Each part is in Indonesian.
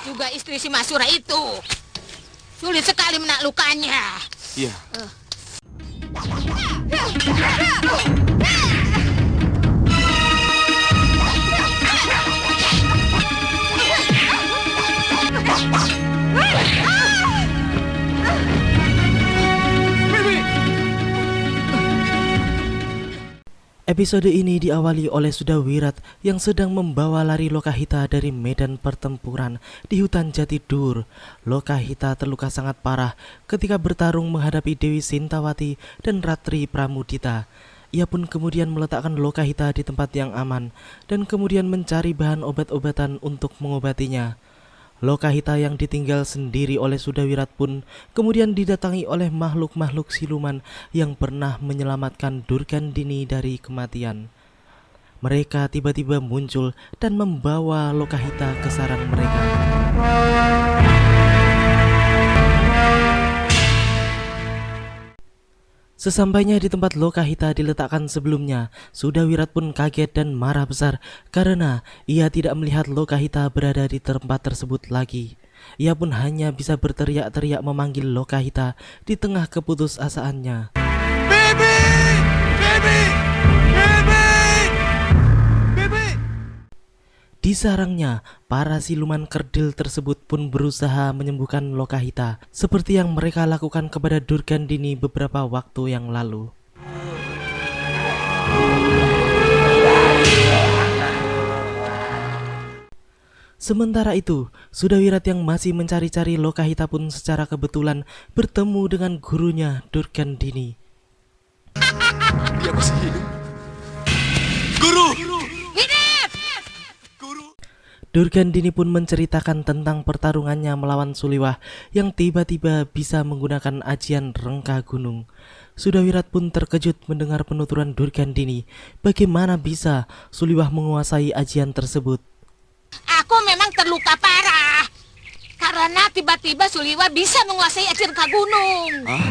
juga istri si Masura itu. Sulit sekali menaklukkannya. Iya. Episode ini diawali oleh Sudawirat yang sedang membawa lari Lokahita dari medan pertempuran di hutan Jatidur. Lokahita terluka sangat parah ketika bertarung menghadapi Dewi Sintawati dan Ratri Pramudita. Ia pun kemudian meletakkan Lokahita di tempat yang aman dan kemudian mencari bahan obat-obatan untuk mengobatinya. Lokahita yang ditinggal sendiri oleh Sudawirat pun kemudian didatangi oleh makhluk-makhluk siluman yang pernah menyelamatkan Durgandini dari kematian. Mereka tiba-tiba muncul dan membawa Lokahita ke sarang mereka. Sesampainya di tempat Lokahita diletakkan sebelumnya, Sudawirat pun kaget dan marah besar karena ia tidak melihat Lokahita berada di tempat tersebut lagi. Ia pun hanya bisa berteriak-teriak memanggil Lokahita di tengah keputusasaannya. Bibi! Bibi! Bibi! Bibi! Di sarangnya, para siluman kerdil tersebut pun berusaha menyembuhkan Lokahita seperti yang mereka lakukan kepada Durgandini beberapa waktu yang lalu. Sementara itu, Sudawirat yang masih mencari-cari Lokahita pun secara kebetulan bertemu dengan gurunya Durgandini. Dia masih hidup. Guru! Durgandini pun menceritakan tentang pertarungannya melawan Suliwah yang tiba-tiba bisa menggunakan ajian rengka gunung. Sudawirat pun terkejut mendengar penuturan Durgandini. Bagaimana bisa Suliwah menguasai ajian tersebut? Aku memang terluka parah. Karena tiba-tiba Suliwa bisa menguasai ajian rengka gunung. Hah?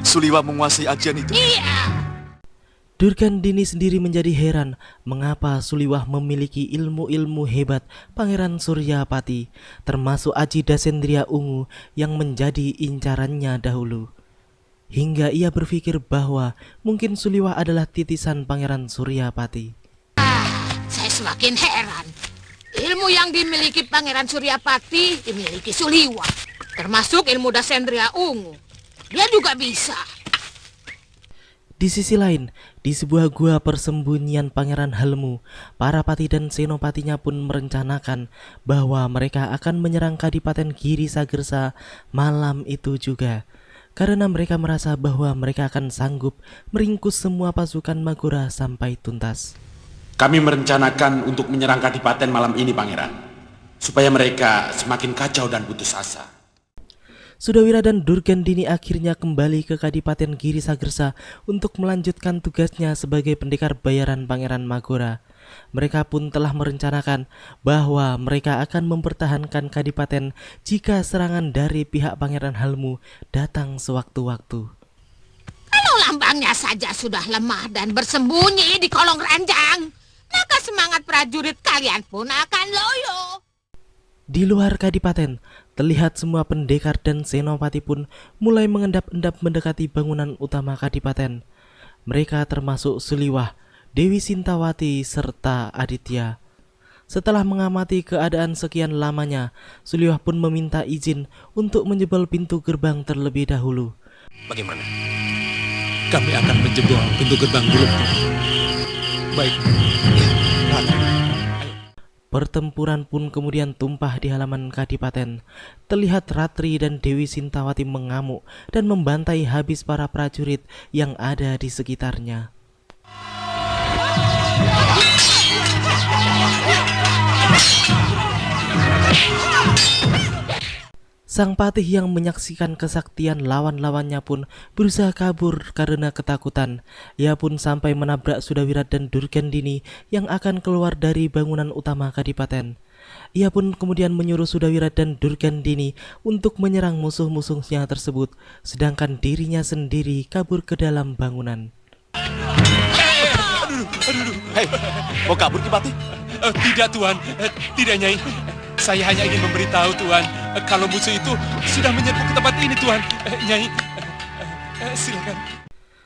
Suliwa menguasai ajian itu? Iya. Durgandini sendiri menjadi heran mengapa Suliwah memiliki ilmu-ilmu hebat Pangeran Suryapati, termasuk Aji Dasendria Ungu yang menjadi incarannya dahulu. Hingga ia berpikir bahwa mungkin Suliwah adalah titisan Pangeran Suryapati. Saya semakin heran. Ilmu yang dimiliki Pangeran Suryapati dimiliki Suliwa, termasuk ilmu Dasendria Ungu. Dia juga bisa. Di sisi lain, di sebuah gua persembunyian Pangeran Halmu, para pati dan senopatinya pun merencanakan bahwa mereka akan menyerang Kadipaten Giri Sagersa malam itu juga. Karena mereka merasa bahwa mereka akan sanggup meringkus semua pasukan Magura sampai tuntas. Kami merencanakan untuk menyerang Kadipaten malam ini, Pangeran, supaya mereka semakin kacau dan putus asa. Sudawirat dan Durgandini akhirnya kembali ke Kadipaten Giri Sagersa untuk melanjutkan tugasnya sebagai pendekar bayaran Pangeran Magura. Mereka pun telah merencanakan bahwa mereka akan mempertahankan Kadipaten jika serangan dari pihak Pangeran Halmu datang sewaktu-waktu. Kalau lambangnya saja sudah lemah dan bersembunyi di kolong ranjang, maka semangat prajurit kalian pun akan loyo. Di luar Kadipaten, terlihat semua pendekar dan senopati pun mulai mengendap-endap mendekati bangunan utama Kadipaten. Mereka termasuk Suliwah, Dewi Sintawati, serta Aditya. Setelah mengamati keadaan sekian lamanya, Suliwah pun meminta izin untuk menjebol pintu gerbang terlebih dahulu. Bagaimana? Kami akan menjebol pintu gerbang dulu. Baik. Pertempuran pun kemudian tumpah di halaman Kadipaten. Terlihat Ratri dan Dewi Sintawati mengamuk dan membantai habis para prajurit yang ada di sekitarnya. Sang patih yang menyaksikan kesaktian lawan-lawannya pun berusaha kabur karena ketakutan. Ia pun sampai menabrak Sudawirat dan Durgandini yang akan keluar dari bangunan utama Kadipaten. Ia pun kemudian menyuruh Sudawirat dan Durgandini untuk menyerang musuh-musuhnya tersebut, sedangkan dirinya sendiri kabur ke dalam bangunan. Hei, mau kabur Ki Patih? Tidak Tuan, tidak Nyai. Saya hanya ingin memberitahu Tuan, kalau musuh itu sudah menyerbu ke tempat ini Tuan. Nyai, silakan.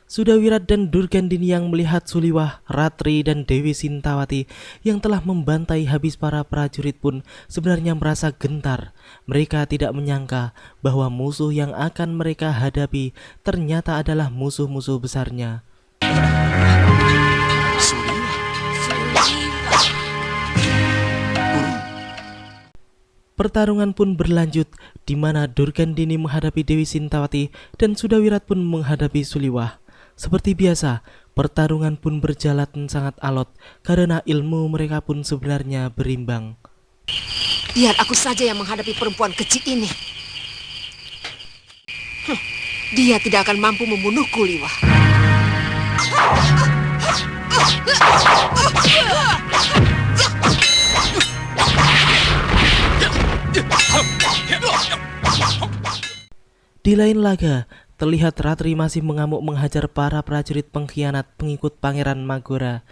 Sudawirat dan Durgandini yang melihat Suliwah, Ratri, dan Dewi Sintawati yang telah membantai habis para prajurit pun sebenarnya merasa gentar. Mereka tidak menyangka bahwa musuh yang akan mereka hadapi ternyata adalah musuh-musuh besarnya. Suliwa. Guru, Pertarungan pun berlanjut, di mana Durgandini menghadapi Dewi Sintawati dan Sudawirat pun menghadapi Suliwah. Seperti biasa, pertarungan pun berjalan sangat alot karena ilmu mereka pun sebenarnya berimbang. Biar aku saja yang menghadapi perempuan kecil ini. Dia tidak akan mampu membunuhku, Liwah. Di lain laga, terlihat Ratri masih mengamuk menghajar para prajurit pengkhianat pengikut Pangeran Magora.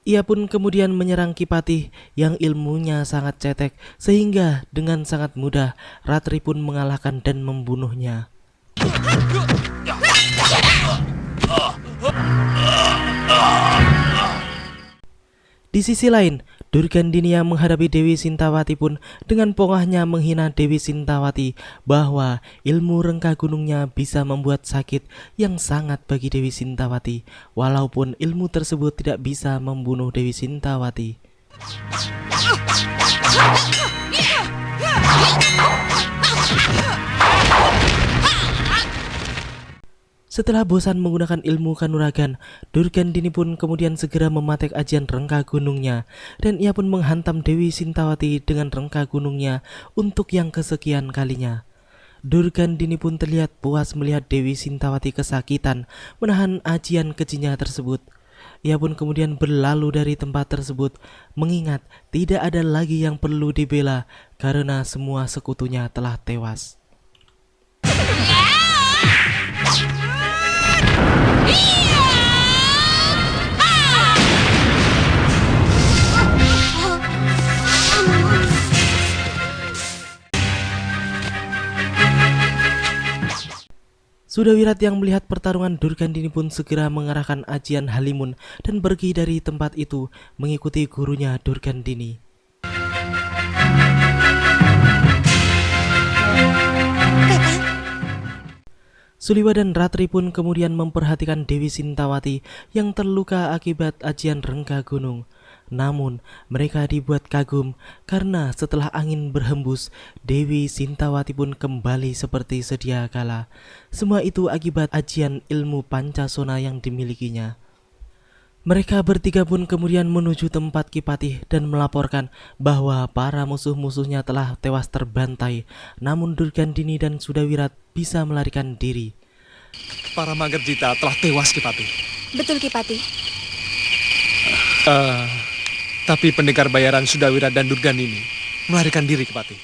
Ia pun kemudian menyerang Kipatih yang ilmunya sangat cetek, sehingga dengan sangat mudah Ratri pun mengalahkan dan membunuhnya. Di sisi lain, Durgandini yang menghadapi Dewi Sintawati pun dengan pongahnya menghina Dewi Sintawati bahwa ilmu rengka gunungnya bisa membuat sakit yang sangat bagi Dewi Sintawati, walaupun ilmu tersebut tidak bisa membunuh Dewi Sintawati. Setelah bosan menggunakan ilmu kanuragan, Durgandini pun kemudian segera mematek ajian rengka gunungnya, dan ia pun menghantam Dewi Sintawati dengan rengka gunungnya untuk yang kesekian kalinya. Durgandini pun terlihat puas melihat Dewi Sintawati kesakitan menahan ajian kejinya tersebut. Ia pun kemudian berlalu dari tempat tersebut, mengingat tidak ada lagi yang perlu dibela karena semua sekutunya telah tewas. Sudawirat yang melihat pertarungan Durgandini pun segera mengarahkan ajian Halimun dan pergi dari tempat itu mengikuti gurunya Durgandini. Suliwa dan Ratri pun kemudian memperhatikan Dewi Sintawati yang terluka akibat ajian rengka gunung. Namun mereka dibuat kagum karena setelah angin berhembus, Dewi Sintawati pun kembali seperti sedia kala. Semua itu akibat ajian ilmu Pancasona yang dimilikinya. Mereka bertiga pun kemudian menuju tempat Kipatih dan melaporkan bahwa para musuh-musuhnya telah tewas terbantai. Namun Durgandini dan Sudawirat bisa melarikan diri. Para Manggerjita telah tewas Kipatih. Betul, Kipatih. Tapi pendekar bayaran Sudawirat dan Durgandini melarikan diri Kipatih.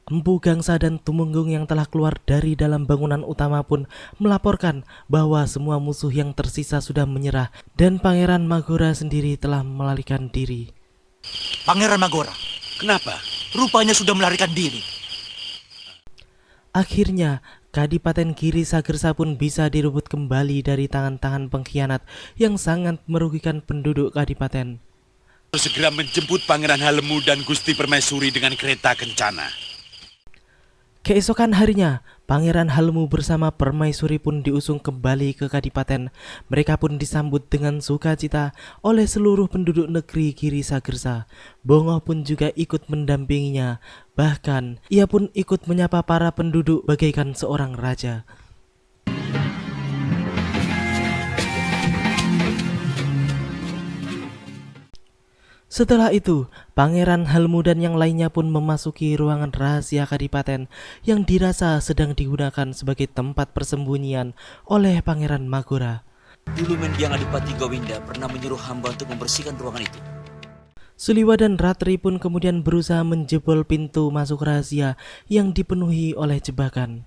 Empu Gangsa dan Tumenggung yang telah keluar dari dalam bangunan utama pun melaporkan bahwa semua musuh yang tersisa sudah menyerah dan Pangeran Magora sendiri telah melarikan diri. Pangeran Magora, Kenapa? rupanya sudah melarikan diri. Akhirnya, Kadipaten Giri Sagersa pun bisa direbut kembali dari tangan-tangan pengkhianat yang sangat merugikan penduduk Kadipaten. Harus segera menjemput Pangeran Halemu dan Gusti Permaisuri dengan kereta kencana. Keesokan harinya, Pangeran Halemu bersama Permaisuri pun diusung kembali ke Kadipaten. Mereka pun disambut dengan sukacita oleh seluruh penduduk negeri Giri Sagersa. Bongo pun juga ikut mendampinginya. Bahkan, ia pun ikut menyapa para penduduk bagaikan seorang raja. Setelah itu, Pangeran Halemu dan yang lainnya pun memasuki ruangan rahasia Kadipaten yang dirasa sedang digunakan sebagai tempat persembunyian oleh Pangeran Magora. Dulu Mendiang Adipati Gowinda pernah menyuruh hamba untuk membersihkan ruangan itu. Suliwa dan Ratri pun kemudian berusaha menjebol pintu masuk rahasia yang dipenuhi oleh jebakan.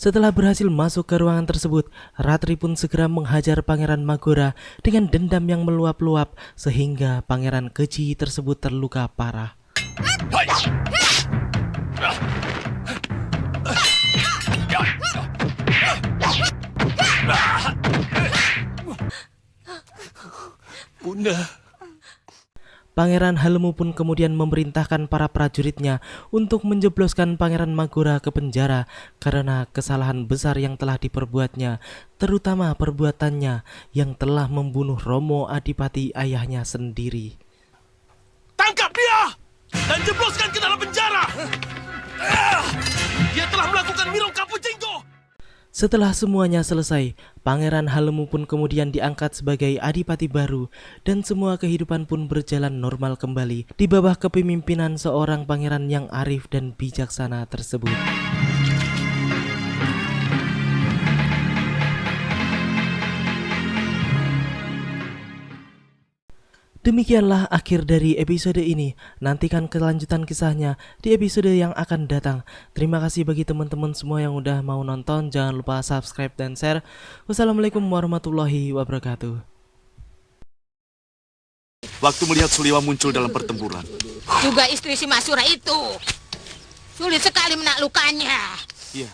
Setelah berhasil masuk ke ruangan tersebut, Ratri pun segera menghajar Pangeran Magora dengan dendam yang meluap-luap sehingga pangeran keji tersebut terluka parah. Bunda. Pangeran Halemu pun kemudian memerintahkan para prajuritnya untuk menjebloskan Pangeran Magora ke penjara karena kesalahan besar yang telah diperbuatnya, terutama perbuatannya yang telah membunuh Romo Adipati ayahnya sendiri. Tangkap dia dan jebloskan ke dalam penjara. Dia telah melakukan Mirong Kapu Jenggo. Setelah semuanya selesai, Pangeran Halemu pun kemudian diangkat sebagai adipati baru dan semua kehidupan pun berjalan normal kembali di bawah kepemimpinan seorang pangeran yang arif dan bijaksana tersebut. Demikianlah akhir dari episode ini. Nantikan kelanjutan kisahnya di episode yang akan datang. Terima kasih bagi teman-teman semua yang udah mau nonton. Jangan lupa subscribe dan share. Wassalamualaikum warahmatullahi wabarakatuh. Waktu melihat Suliwa muncul dalam pertempuran, Juga istri si Masura itu. Sulit sekali menaklukkannya. iya,